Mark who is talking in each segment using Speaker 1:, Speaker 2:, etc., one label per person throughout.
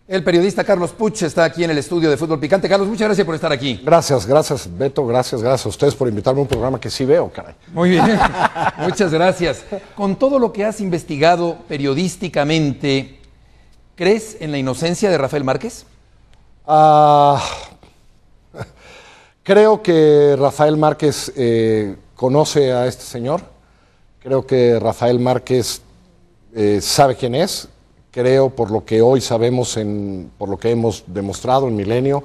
Speaker 1: El periodista Carlos Puch está aquí en el estudio de Fútbol Picante. Carlos, muchas gracias por estar aquí.
Speaker 2: Gracias, Beto, gracias a ustedes por invitarme a un programa que sí veo, caray.
Speaker 1: Muy bien, muchas gracias. Con todo lo que has investigado periodísticamente, ¿crees en la inocencia de Rafael Márquez?
Speaker 2: Creo que Rafael Márquez conoce a este señor. Creo que Rafael Márquez sabe quién es. Creo, por lo que hoy sabemos, por lo que hemos demostrado en Milenio,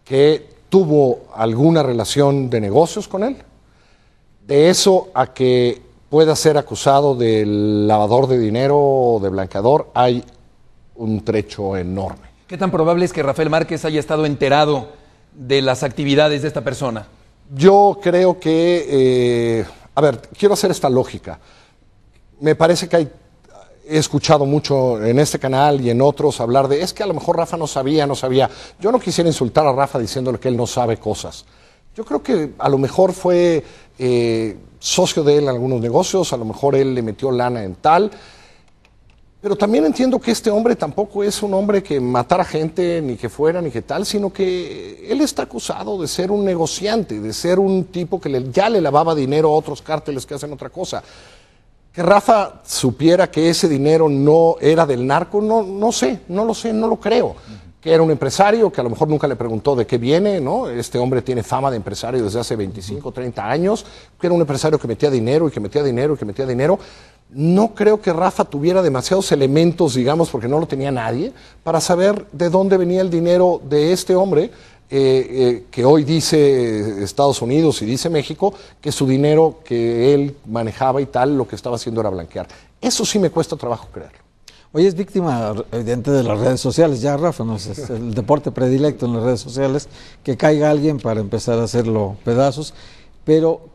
Speaker 2: que tuvo alguna relación de negocios con él. De eso a que pueda ser acusado de lavador de dinero o de blanqueador, hay un trecho enorme.
Speaker 1: ¿Qué tan probable es que Rafael Márquez haya estado enterado de las actividades de esta persona?
Speaker 2: Yo creo que, quiero hacer esta lógica. Me parece que he escuchado mucho en este canal y en otros hablar de, es que a lo mejor Rafa no sabía. Yo no quisiera insultar a Rafa diciéndole que él no sabe cosas. Yo creo que a lo mejor fue socio de él en algunos negocios, a lo mejor él le metió lana en tal. Pero también entiendo que este hombre tampoco es un hombre que matara gente, ni que fuera, ni que tal, sino que él está acusado de ser un negociante, de ser un tipo que ya le lavaba dinero a otros cárteles que hacen otra cosa. Que Rafa supiera que ese dinero no era del narco, no sé, no lo creo. Que era un empresario, que a lo mejor nunca le preguntó de qué viene, ¿no? Este hombre tiene fama de empresario desde hace 25, 30 años, que era un empresario que metía dinero y que metía dinero y que metía dinero. No creo que Rafa tuviera demasiados elementos, digamos, porque no lo tenía nadie, para saber de dónde venía el dinero de este hombre, que hoy dice Estados Unidos y dice México, que su dinero que él manejaba y tal, lo que estaba haciendo era blanquear. Eso sí me cuesta trabajo creerlo.
Speaker 3: Hoy es víctima, evidente, de las redes sociales, ya Rafa, ¿no? Es el deporte predilecto en las redes sociales, que caiga alguien para empezar a hacerlo pedazos, pero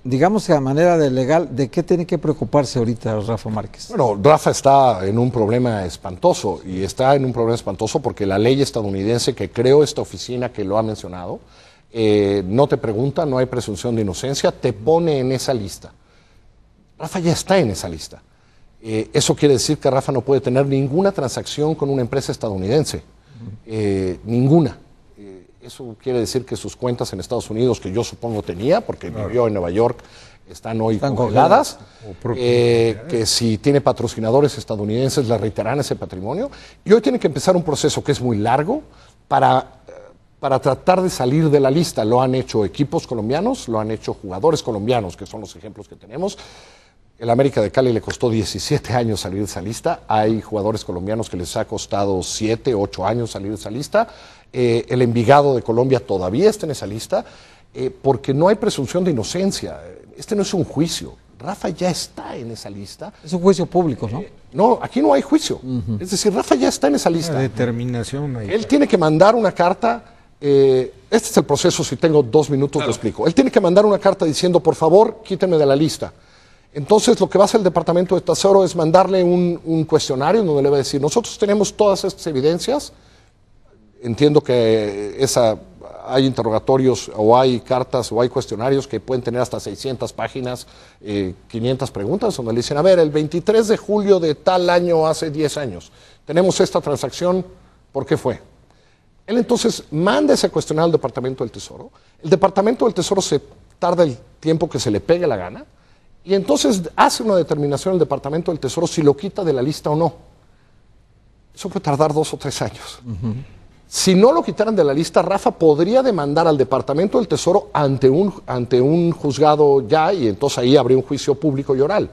Speaker 3: digamos que a manera de legal, ¿de qué tiene que preocuparse ahorita Rafa Márquez?
Speaker 2: Bueno, Rafa está en un problema espantoso, y está en un problema espantoso porque la ley estadounidense que creó esta oficina que lo ha mencionado, no te pregunta, no hay presunción de inocencia, te pone en esa lista. Rafa ya está en esa lista. Eso quiere decir que Rafa no puede tener ninguna transacción con una empresa estadounidense, ninguna. Eso quiere decir que sus cuentas en Estados Unidos, que yo supongo tenía, porque vivió en Nueva York, están hoy congeladas, que si tiene patrocinadores estadounidenses le reiterarán ese patrimonio, y hoy tiene que empezar un proceso que es muy largo para tratar de salir de la lista. Lo han hecho equipos colombianos, lo han hecho jugadores colombianos, que son los ejemplos que tenemos. El América de Cali le costó 17 años salir de esa lista. Hay jugadores colombianos que les ha costado 7, 8 años salir de esa lista. El Envigado de Colombia todavía está en esa lista, porque no hay presunción de inocencia. Este no es un juicio. Rafa ya está en esa lista.
Speaker 3: Es un juicio público, ¿no?
Speaker 2: No, aquí no hay juicio. Es decir, Rafa ya está en esa lista.
Speaker 4: Una determinación ahí.
Speaker 2: Él tiene que mandar una carta. Este es el proceso, si tengo 2 minutos lo explico. Él tiene que mandar una carta diciendo, por favor, quítenme de la lista. Entonces lo que va a hacer el Departamento de Tesoro es mandarle un cuestionario donde le va a decir, nosotros tenemos todas estas evidencias, entiendo que hay interrogatorios o hay cartas o hay cuestionarios que pueden tener hasta 600 páginas, 500 preguntas, donde le dicen, a ver, el 23 de julio de tal año, hace 10 años, tenemos esta transacción, ¿por qué fue? Él entonces manda ese cuestionario al Departamento del Tesoro, el Departamento del Tesoro se tarda el tiempo que se le pegue la gana, y entonces hace una determinación el Departamento del Tesoro si lo quita de la lista o no. Eso puede tardar 2 o 3 años. Si no lo quitaran de la lista, Rafa podría demandar al Departamento del Tesoro ante un juzgado ya, y entonces ahí habría un juicio público y oral.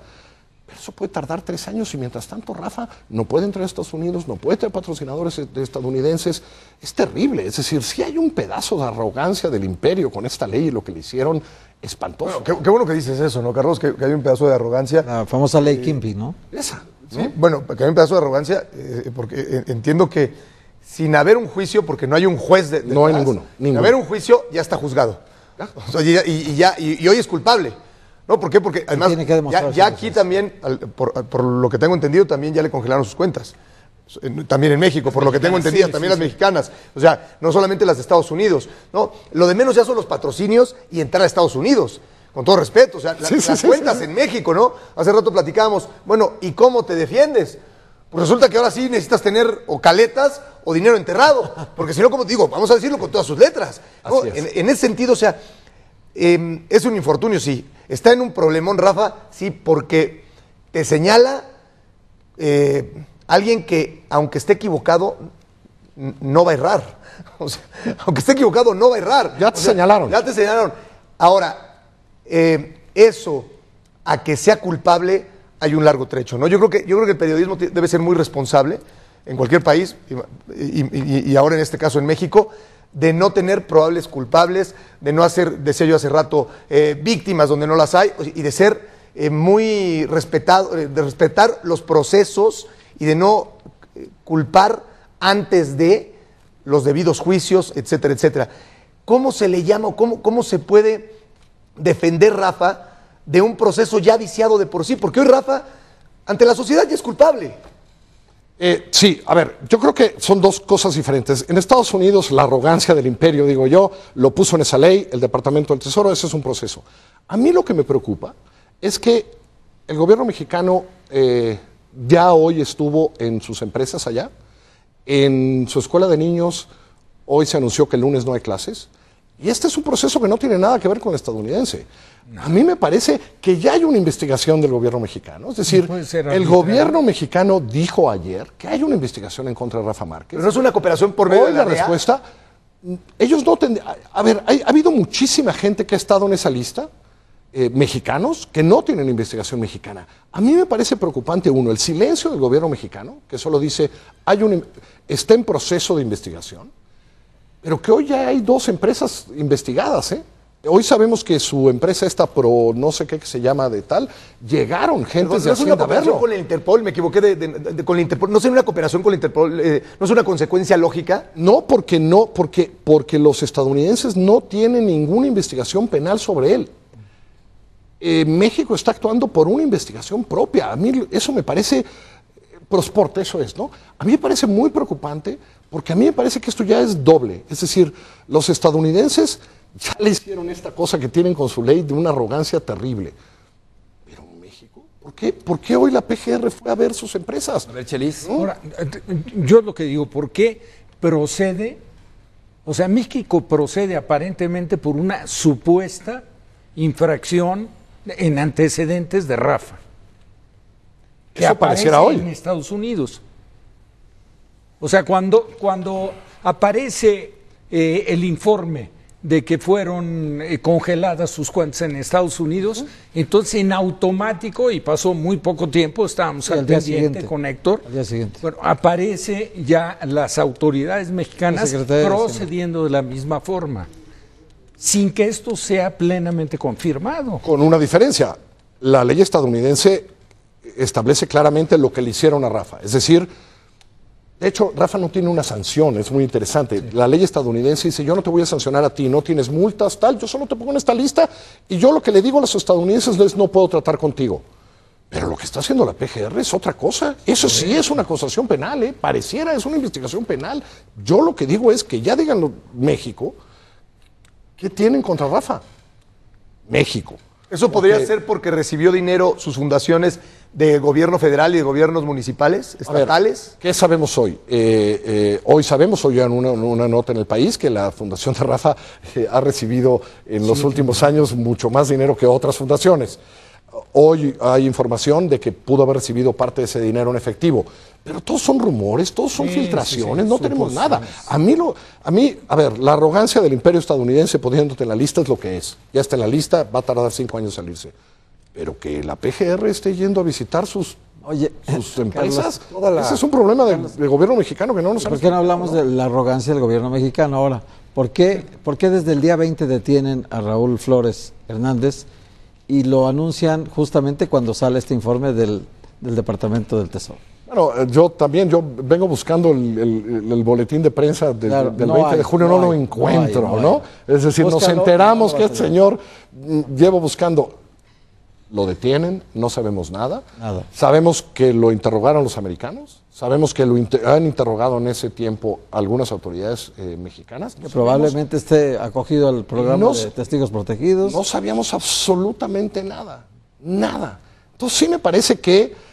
Speaker 2: Pero eso puede tardar 3 años, y mientras tanto Rafa no puede entrar a Estados Unidos, no puede tener patrocinadores estadounidenses. Es terrible. Es decir, sí hay un pedazo de arrogancia del imperio con esta ley y lo que le hicieron. Espantoso.
Speaker 5: Bueno, qué bueno que dices eso, ¿no, Carlos? Que hay un pedazo de arrogancia.
Speaker 3: La famosa ley Kimby, ¿no?
Speaker 2: Esa.
Speaker 5: ¿Sí? Bueno, que hay un pedazo de arrogancia, porque entiendo que sin haber un juicio, porque no hay un juez detrás,
Speaker 2: no hay ninguno.
Speaker 5: Sin haber un juicio, ya está juzgado. O sea, y hoy es culpable. ¿No? ¿Por qué? Porque además, ya aquí también, por lo que tengo entendido, también ya le congelaron sus cuentas. También en México, por lo que tengo entendido, también las mexicanas. O sea, no solamente las de Estados Unidos. ¿No? Lo de menos ya son los patrocinios y entrar a Estados Unidos. Con todo respeto, o sea, las cuentas en México, ¿no? Hace rato platicábamos, bueno, ¿y cómo te defiendes? pues resulta que ahora sí necesitas tener o caletas o dinero enterrado, porque si no, como te digo, vamos a decirlo con todas sus letras, ¿no? En ese sentido, o sea, es un infortunio, sí. Está en un problemón, Rafa, sí, porque te señala alguien que, aunque esté equivocado, no va a errar. O sea, aunque esté equivocado, no va a errar.
Speaker 2: Ya te señalaron.
Speaker 5: Ya te señalaron. Ahora, eso, a que sea culpable, hay un largo trecho, ¿no? Yo creo que el periodismo debe ser muy responsable en cualquier país, y ahora en este caso en México, de no tener probables culpables, de no hacer, decía yo hace rato, víctimas donde no las hay, y de ser muy respetado, de respetar los procesos y de no culpar antes de los debidos juicios, etcétera, etcétera. ¿Cómo se le llama o cómo se puede defender, Rafa, de un proceso ya viciado de por sí? Porque hoy Rafa, ante la sociedad, ya es culpable.
Speaker 2: Sí, a ver, yo creo que son dos cosas diferentes. En Estados Unidos, la arrogancia del imperio, digo yo, lo puso en esa ley, el Departamento del Tesoro, ese es un proceso. A mí lo que me preocupa es que el gobierno mexicano ya hoy estuvo en sus empresas allá, en su escuela de niños, hoy se anunció que el lunes no hay clases, y este es un proceso que no tiene nada que ver con el estadounidense. A mí me parece que ya hay una investigación del gobierno mexicano. Es decir, el gobierno mexicano dijo ayer que hay una investigación en contra de Rafa Márquez.
Speaker 5: Pero no es una cooperación por medio de la DEA.
Speaker 2: Respuesta, ellos no tendrían... A ver, ha habido muchísima gente que ha estado en esa lista, mexicanos, que no tienen investigación mexicana. A mí me parece preocupante, uno, el silencio del gobierno mexicano, que solo dice, está en proceso de investigación, pero que hoy ya hay 2 empresas investigadas, ¿eh? Hoy sabemos que su empresa esta pro, no sé qué que se llama de tal, llegaron gentes de Hacienda a verlo.
Speaker 5: ¿No es una cooperación con el Interpol? Me equivoqué con el Interpol. ¿No es una cooperación con el Interpol? ¿No es una consecuencia lógica?
Speaker 2: No, porque los estadounidenses no tienen ninguna investigación penal sobre él. México está actuando por una investigación propia. A mí eso me parece, Prosport, eso es, ¿no? A mí me parece muy preocupante, porque a mí me parece que esto ya es doble. Es decir, los estadounidenses ya le hicieron esta cosa que tienen con su ley de una arrogancia terrible. Pero México, ¿por qué hoy la PGR fue a ver sus empresas?
Speaker 1: A ver, Chelis.
Speaker 4: ¿No? Ahora, yo lo que digo, ¿por qué procede? O sea, México procede aparentemente por una supuesta infracción en antecedentes de Rafa. Que
Speaker 2: eso pareciera hoy.
Speaker 4: En Estados Unidos. O sea, cuando aparece el informe de que fueron congeladas sus cuentas en Estados Unidos, entonces en automático, y pasó muy poco tiempo, estábamos al pendiente con Héctor,
Speaker 3: al día siguiente.
Speaker 4: Bueno, aparece ya las autoridades mexicanas procediendo de la misma forma, sin que esto sea plenamente confirmado.
Speaker 2: Con una diferencia, la ley estadounidense establece claramente lo que le hicieron a Rafa, es decir, de hecho, Rafa no tiene una sanción, es muy interesante. Sí. La ley estadounidense dice, yo no te voy a sancionar a ti, no tienes multas, tal, yo solo te pongo en esta lista y yo lo que le digo a los estadounidenses es no puedo tratar contigo. Pero lo que está haciendo la PGR es otra cosa. Eso sí es una acusación penal, pareciera, es una investigación penal. Yo lo que digo es que ya digan México, ¿qué tienen contra Rafa? México.
Speaker 5: ¿Eso podría ser porque recibió dinero sus fundaciones de gobierno federal y de gobiernos municipales, estatales?
Speaker 2: Ver, ¿qué sabemos hoy? Hoy sabemos, hoy en una nota en El País, que la Fundación de Rafa ha recibido en los últimos años mucho más dinero que otras fundaciones. Hoy hay información de que pudo haber recibido parte de ese dinero en efectivo. Pero todos son rumores, todos son filtraciones, no tenemos nada. A mí, a ver, la arrogancia del imperio estadounidense poniéndote en la lista es lo que es. Ya está en la lista, va a tardar 5 años en salirse. Pero que la PGR esté yendo a visitar sus empresas, Carlos, ese es un problema del gobierno mexicano que no nos...
Speaker 3: ¿Por qué no hablamos de la arrogancia del gobierno mexicano ahora? ¿Por qué desde el día 20 detienen a Raúl Flores Hernández y lo anuncian justamente cuando sale este informe del Departamento del Tesoro?
Speaker 2: Bueno, yo vengo buscando el boletín de prensa del 20 de junio, no lo encuentro, ¿no? Es decir, nos enteramos que este señor, llevo buscando, lo detienen, no sabemos nada. Sabemos que lo interrogaron los americanos, sabemos que lo han interrogado en ese tiempo algunas autoridades mexicanas.
Speaker 3: Que probablemente esté acogido al programa de testigos protegidos.
Speaker 2: No sabíamos absolutamente nada, nada. Entonces sí me parece que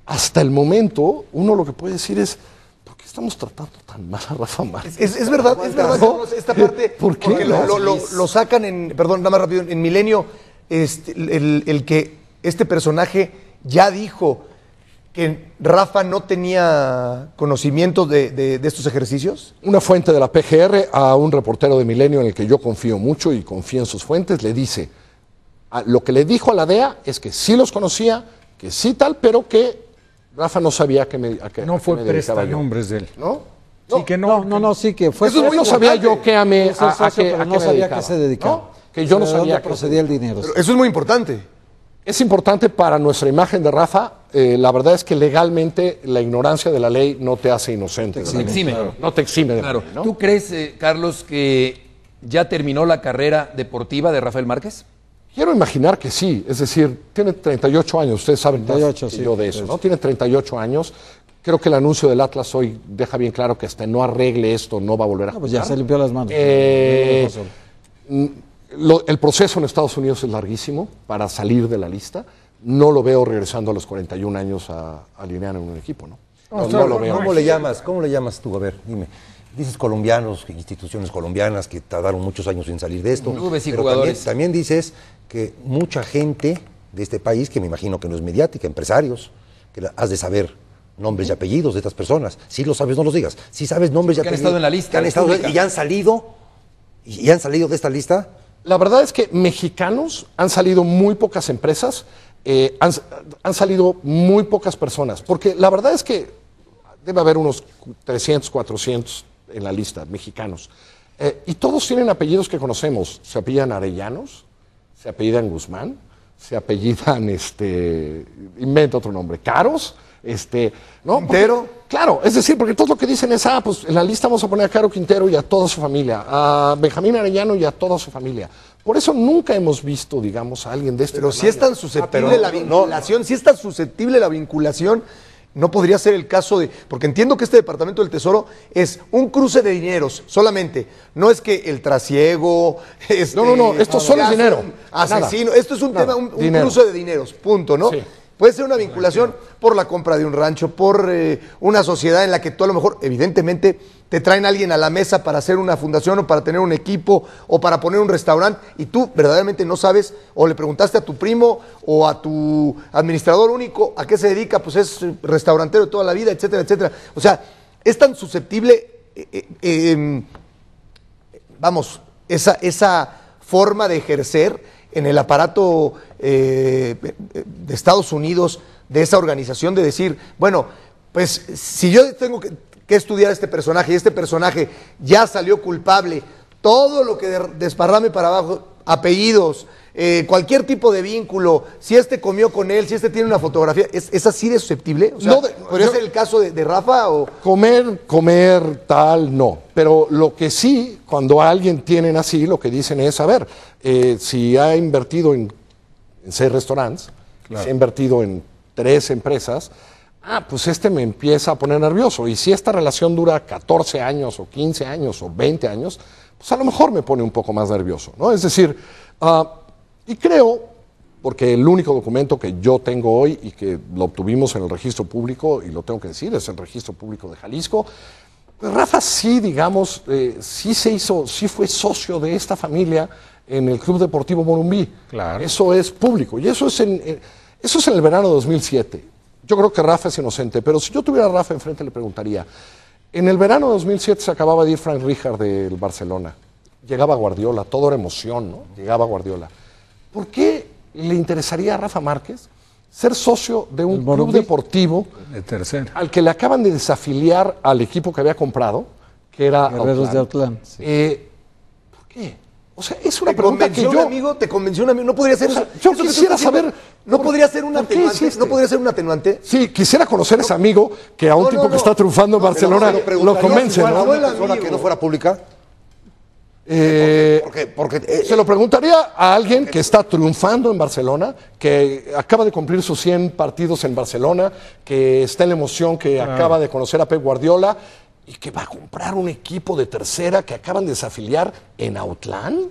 Speaker 2: hasta el momento, uno lo que puede decir es, ¿por qué estamos tratando tan mal a Rafa Márquez?
Speaker 5: Es verdad, ¿no? Esta parte,
Speaker 2: ¿por qué?
Speaker 5: Porque lo sacan en, perdón, nada más rápido, en Milenio, el que este personaje ya dijo que Rafa no tenía conocimiento de estos ejercicios.
Speaker 2: Una fuente de la PGR a un reportero de Milenio en el que yo confío mucho y confío en sus fuentes, le dice, lo que le dijo a la DEA es que sí los conocía, que sí tal, pero que Rafa no sabía a qué me
Speaker 4: No fue prestanombres de él.
Speaker 2: ¿No?
Speaker 3: Sí, que no, sí, que fue...
Speaker 2: Eso no sabía yo que a qué
Speaker 3: no sabía a qué se dedicaba.
Speaker 2: ¿No? Que yo no sabía
Speaker 3: a qué procedía el dinero.
Speaker 5: Pero eso es muy importante.
Speaker 2: Es importante para nuestra imagen de Rafa. La verdad es que legalmente la ignorancia de la ley no te hace inocente.
Speaker 1: Te exime.
Speaker 2: No te exime de
Speaker 1: Claro.
Speaker 2: la ley, ¿no?
Speaker 1: ¿Tú crees, Carlos, que ya terminó la carrera deportiva de Rafael Márquez?
Speaker 2: Quiero imaginar que sí. Es decir, tiene 38 años. Ustedes saben
Speaker 3: 38,
Speaker 2: más que
Speaker 3: sí,
Speaker 2: yo de eso, ¿no? Tiene 38 años. Creo que el anuncio del Atlas hoy deja bien claro que hasta no arregle esto no va a volver a jugar.
Speaker 3: Pues ya se limpió las manos.
Speaker 2: El proceso en Estados Unidos es larguísimo para salir de la lista. No lo veo regresando a los 41 años a alinear en un equipo, ¿no?
Speaker 6: No lo veo. ¿Cómo le llamas tú? A ver, dime. Dices colombianos, instituciones colombianas que tardaron muchos años en salir de esto.
Speaker 1: Clubes y
Speaker 6: pero
Speaker 1: jugadores.
Speaker 6: también dices que mucha gente de este país, que me imagino que no es mediática, empresarios, que has de saber nombres y apellidos de estas personas. Si lo sabes, no los digas. Si sabes nombres y
Speaker 1: Que han
Speaker 6: apellidos.
Speaker 1: estado en la lista
Speaker 6: Que han estado
Speaker 1: pública.
Speaker 6: y han salido de esta lista.
Speaker 2: La verdad es que mexicanos han salido muy pocas empresas, han salido muy pocas personas, porque la verdad es que debe haber unos 300, 400 en la lista, mexicanos. Y todos tienen apellidos que conocemos. Se apellidan Arellanos, se apellidan Guzmán, se apellidan, inventa otro nombre, Caros, ¿no?
Speaker 5: Quintero.
Speaker 2: Porque, claro, es decir, porque todo lo que dicen es, pues en la lista vamos a poner a Caro Quintero y a toda su familia, a Benjamín Arellano y a toda su familia. Por eso nunca hemos visto, digamos, a alguien de este
Speaker 5: Pero
Speaker 2: tamaño.
Speaker 5: si es tan susceptible la vinculación, si es tan susceptible la vinculación, no podría ser el caso de... Porque entiendo que este Departamento del Tesoro es un cruce de dineros solamente. No es que el trasiego...
Speaker 2: No, esto solo es dinero.
Speaker 5: Asesino.
Speaker 2: Nada.
Speaker 5: Esto es un
Speaker 2: Nada.
Speaker 5: tema, un
Speaker 2: Dinero.
Speaker 5: cruce de dineros, punto, ¿no?
Speaker 2: Sí.
Speaker 5: Puede ser una vinculación por la compra de un rancho, por una sociedad en la que tú a lo mejor, evidentemente, te traen a alguien a la mesa para hacer una fundación o para tener un equipo o para poner un restaurante y tú verdaderamente no sabes o le preguntaste a tu primo o a tu administrador único a qué se dedica, pues es restaurantero de toda la vida, etcétera, etcétera. O sea, es tan susceptible, esa forma de ejercer en el aparato de Estados Unidos, de esa organización, de decir, bueno, pues si yo tengo que estudiar a este personaje y este personaje ya salió culpable, todo lo que desparrame para abajo, apellidos, cualquier tipo de vínculo, si comió con él, si tiene una fotografía, ¿es así de susceptible? O sea, ¿podría ser el caso de Rafa? O...
Speaker 2: Comer tal, no. Pero lo que sí, cuando a alguien tienen así, lo que dicen es, a ver, si ha invertido en 6 restaurantes, claro, si ha invertido en 3 empresas, pues me empieza a poner nervioso. Y si esta relación dura 14 años, o 15 años, o 20 años, pues a lo mejor me pone un poco más nervioso, ¿no? Es decir, y creo, porque el único documento que yo tengo hoy y que lo obtuvimos en el registro público, y lo tengo que decir, es el registro público de Jalisco, pues Rafa sí, digamos, sí fue socio de esta familia en el Club Deportivo Morumbí.
Speaker 4: Claro. Eso
Speaker 2: es público, y eso es en el verano de 2007. Yo creo que Rafa es inocente, pero si yo tuviera a Rafa enfrente le preguntaría, en el verano de 2007 se acababa de ir Frank Rijkaard del Barcelona, llegaba Guardiola, todo era emoción, ¿no? Llegaba Guardiola. ¿Por qué le interesaría a Rafa Márquez ser socio de un club deportivo
Speaker 4: de tercera,
Speaker 2: al que le acaban de desafiliar al equipo que había comprado, que era
Speaker 3: Guerreros de Autlán?
Speaker 2: Sí. ¿Por qué? O sea, es una pregunta que yo...
Speaker 5: ¿Te convenció un amigo? No podría ser...
Speaker 2: O sea, yo quisiera saber...
Speaker 5: ¿No podría ser un atenuante? ¿No podría ser un atenuante?
Speaker 2: Sí, quisiera conocer a ese amigo que a un tipo que está triunfando en Barcelona lo convence,
Speaker 6: ¿no?
Speaker 2: ¿no?
Speaker 6: ¿A una persona que no fuera pública?
Speaker 2: Se lo preguntaría a alguien que está triunfando en Barcelona, que acaba de cumplir sus 100 partidos en Barcelona, que está en la emoción, que acaba de conocer a Pep Guardiola y que va a comprar un equipo de tercera que acaban de desafiliar en Autlán.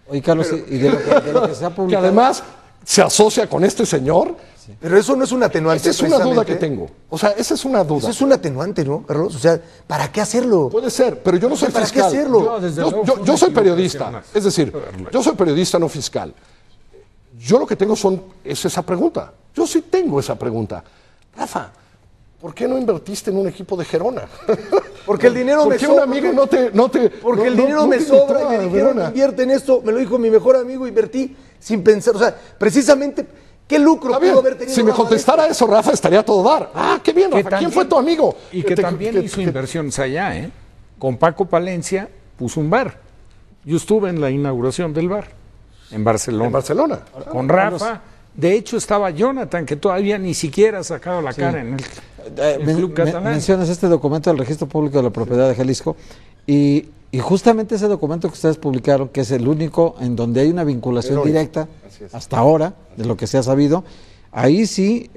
Speaker 3: Oye, Carlos, y de lo que se ha publicado...
Speaker 2: Que además se asocia con este señor.
Speaker 3: Sí.
Speaker 5: Pero eso no es un atenuante.
Speaker 2: Esa es una duda que tengo. O sea, esa es una duda.
Speaker 5: Eso es un atenuante, ¿no, Carlos? O sea, ¿para qué hacerlo?
Speaker 2: Puede ser, pero yo no soy
Speaker 5: ¿Para
Speaker 2: fiscal.
Speaker 5: qué hacerlo?
Speaker 2: Yo soy periodista. Es decir, yo soy periodista, no fiscal. Yo lo que tengo es esa pregunta. Yo sí tengo esa pregunta. Rafa, ¿por qué no invertiste en un equipo de Gerona?
Speaker 5: Porque el dinero me sobra.
Speaker 2: ¿Por qué un amigo no te
Speaker 5: Porque el dinero me sobra y me dijeron, invierte en esto. Me lo dijo mi mejor amigo, invertí sin pensar. O sea, precisamente, ¿qué lucro pudo haber tenido?
Speaker 2: Si me contestara eso, Rafa, estaría a todo dar. Ah, qué bien, Rafa. ¿Quién fue tu amigo?
Speaker 4: Y que también hizo inversiones allá, ¿eh? Con Paco Palencia puso un bar. Yo estuve en la inauguración del bar. En Barcelona.
Speaker 2: En Barcelona.
Speaker 4: Con Rafa. De hecho, estaba Jonathan, que todavía ni siquiera ha sacado la cara en el club catalán.
Speaker 3: Mencionas este documento del Registro Público de la Propiedad de Jalisco y justamente ese documento que ustedes publicaron, que es el único en donde hay una vinculación directa hasta ahora, de lo que se ha sabido, ahí sí,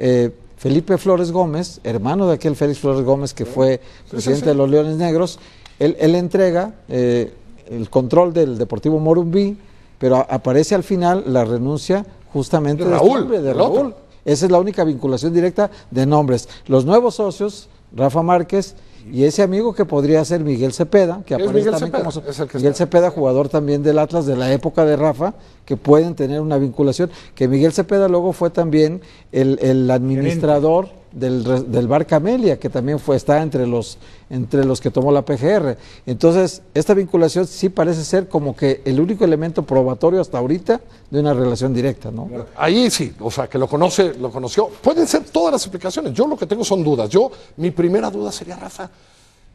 Speaker 3: Felipe Flores Gómez, hermano de aquel Félix Flores Gómez que fue presidente de los Leones Negros, él entrega el control del Deportivo Morumbí, pero aparece al final la renuncia justamente
Speaker 2: de Raúl.
Speaker 3: De Raúl. Esa es la única vinculación directa de nombres. Los nuevos socios, Rafa Márquez y ese amigo que podría ser Miguel Cepeda, que aparece
Speaker 2: Miguel
Speaker 3: también
Speaker 2: Cepeda,
Speaker 3: como Miguel Cepeda, jugador también del Atlas de la época de Rafa, que pueden tener una vinculación. Que Miguel Cepeda luego fue también el administrador del Bar Camelia, que también está entre los que tomó la PGR. Entonces, esta vinculación sí parece ser como que el único elemento probatorio hasta ahorita de una relación directa, ¿no?
Speaker 2: Ahí sí, o sea, que lo conoció. Pueden ser todas las explicaciones. Yo lo que tengo son dudas. Mi primera duda sería, Rafa,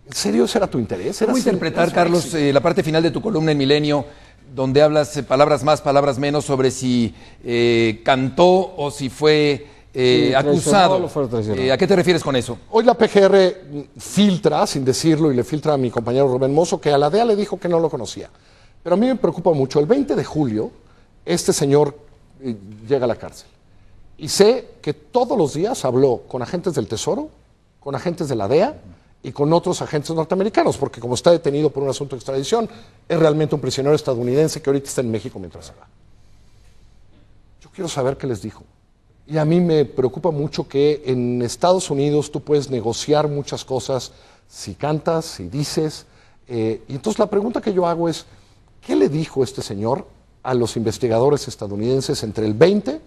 Speaker 2: ¿en serio ese era tu interés?
Speaker 1: ¿Cómo interpretar, Carlos, la parte final de tu columna en Milenio, donde hablas palabras más, palabras menos sobre si cantó o si fue acusado? ¿A qué te refieres con eso?
Speaker 2: Hoy la PGR filtra, sin decirlo, y le filtra a mi compañero Rubén Mozo, que a la DEA le dijo que no lo conocía. Pero a mí me preocupa mucho. El 20 de julio, este señor llega a la cárcel. Y sé que todos los días habló con agentes del Tesoro, con agentes de la DEA y con otros agentes norteamericanos, porque como está detenido por un asunto de extradición, es realmente un prisionero estadounidense que ahorita está en México mientras se va. Yo quiero saber qué les dijo. Y a mí me preocupa mucho que en Estados Unidos tú puedes negociar muchas cosas si cantas, si dices. Y entonces la pregunta que yo hago es, ¿qué le dijo este señor a los investigadores estadounidenses entre el 20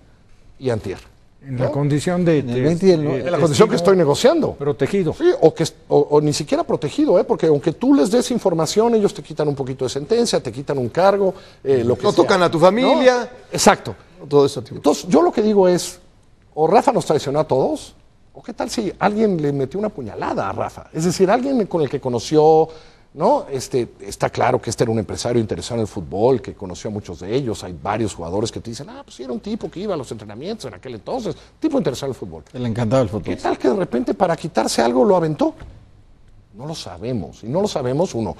Speaker 2: y antier?
Speaker 4: En la condición de
Speaker 2: la condición que estoy negociando.
Speaker 4: Protegido.
Speaker 2: Sí, o ni siquiera protegido, porque aunque tú les des información, ellos te quitan un poquito de sentencia, te quitan un cargo, lo que
Speaker 5: no
Speaker 2: sea.
Speaker 5: Tocan a tu familia.
Speaker 2: ¿No? Exacto.
Speaker 5: Todo eso.
Speaker 2: Entonces, yo lo que digo es, o Rafa nos traicionó a todos, o qué tal si alguien le metió una puñalada a Rafa. Es decir, alguien con el que conoció, ¿no? Está claro que era un empresario interesado en el fútbol, que conoció a muchos de ellos. Hay varios jugadores que te dicen, pues sí, era un tipo que iba a los entrenamientos en aquel entonces, tipo interesado en el fútbol.
Speaker 3: Le encantaba el fútbol.
Speaker 2: ¿Qué tal que de repente para quitarse algo lo aventó? No lo sabemos. Y no lo sabemos, uno,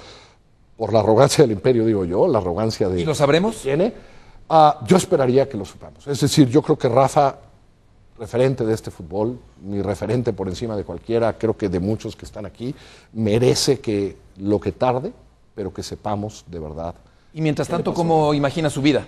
Speaker 2: por la arrogancia del imperio, digo yo, la arrogancia de...
Speaker 1: ¿Y lo sabremos?
Speaker 2: Yo esperaría que lo supamos. Es decir, yo creo que Rafa, referente de este fútbol, mi referente por encima de cualquiera, creo que de muchos que están aquí, merece que lo que tarde, pero que sepamos de verdad.
Speaker 1: Y mientras tanto, ¿cómo imagina su vida?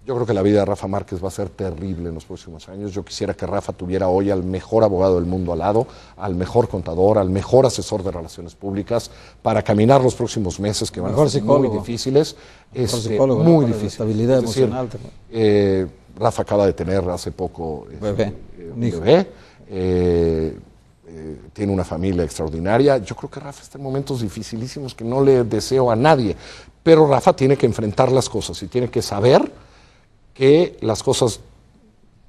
Speaker 2: Yo creo que la vida de Rafa Márquez va a ser terrible en los próximos años. Yo quisiera que Rafa tuviera hoy al mejor abogado del mundo al lado, al mejor contador, al mejor asesor de relaciones públicas, para caminar los próximos meses que van a ser muy difíciles. Muy difícil.
Speaker 3: Estabilidad emocional también.
Speaker 2: Rafa acaba de tener hace poco un
Speaker 3: hijo.
Speaker 2: bebé. Tiene una familia extraordinaria. Yo creo que Rafa está en momentos dificilísimos que no le deseo a nadie. Pero Rafa tiene que enfrentar las cosas y tiene que saber que las cosas,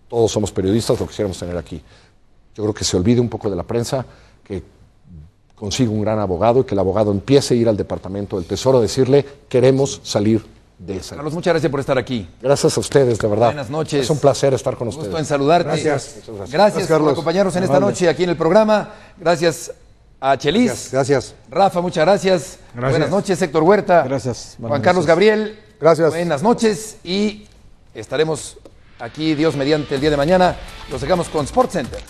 Speaker 2: todos somos periodistas, lo quisiéramos tener aquí. Yo creo que se olvide un poco de la prensa, que consiga un gran abogado y que el abogado empiece a ir al Departamento del Tesoro a decirle, queremos salir de esa.
Speaker 1: Carlos, muchas gracias por estar aquí.
Speaker 2: Gracias a ustedes, de verdad.
Speaker 1: Buenas noches.
Speaker 2: Es un placer estar con ustedes.
Speaker 1: Gusto en saludarte.
Speaker 5: Gracias.
Speaker 1: Gracias por acompañarnos en esta noche aquí en el programa. Gracias a Chelis.
Speaker 6: Gracias.
Speaker 1: Rafa, muchas gracias. Buenas noches, Héctor Huerta.
Speaker 3: Gracias.
Speaker 1: Juan Carlos Gabriel.
Speaker 5: Gracias.
Speaker 1: Buenas noches y estaremos aquí, Dios mediante, el día de mañana. Los dejamos con SportsCenter.